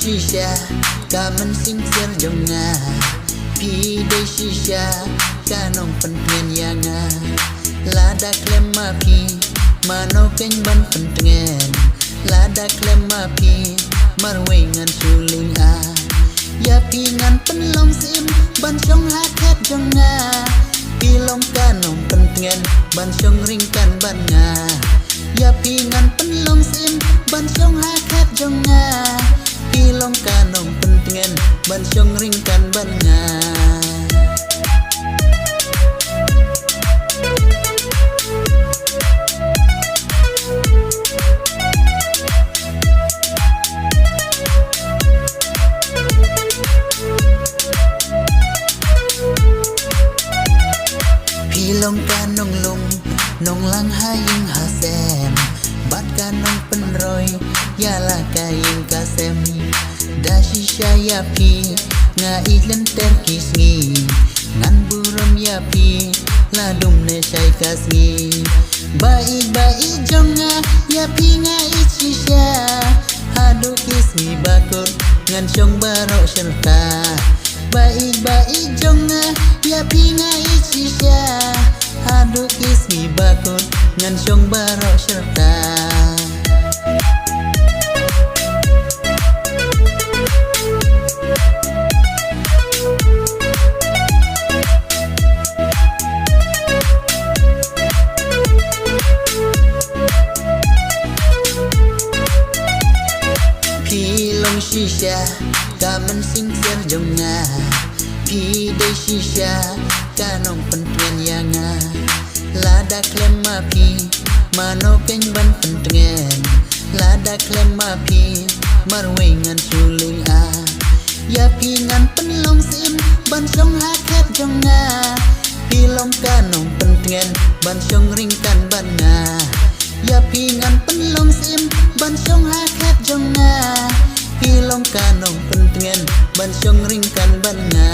shisha ka man sing ser jonga pi de shisha ka nong pen pien yanga la da klem ma pi mano ken ban pen tengen la da klem ma pi mar wengan suling a ya pi ngan pen long sim ban chong ha khat jonga pi long ka nong pen tengen ban chong ring kan ban nga ya pi ngan pen long sim ban chong ha khat jonga pi long ka nong pen tengen ban chong ring kan ban nga long ka nong lung nong lang haying hasem bat ka nong penroy ya la ka ying ka sem da shisha ya pi nga ilen ter kisngi ngan buram ya pi la dum ne shai ka sngi bai jonga ya pi nga shisha hadu kismi bakut ngan chong baro serta bai jonga ya pi nga shisha hadu kismi bakut ngan chong baro serta shisha ka man sing ser jonga pi de shisha ka nong pen pien yanga la da klem ma pi mano ken ban pen tengen la da klem ma pi mar wengan suling a ya pi ngan pen long sim ban chong ha khat jonga pi long ka nong pen tengen ban chong ring kan ban nga ya pi ngan pen long sim ban chong ha khat jonga pi long ka nong pen tengen ban chong ring kan ban nga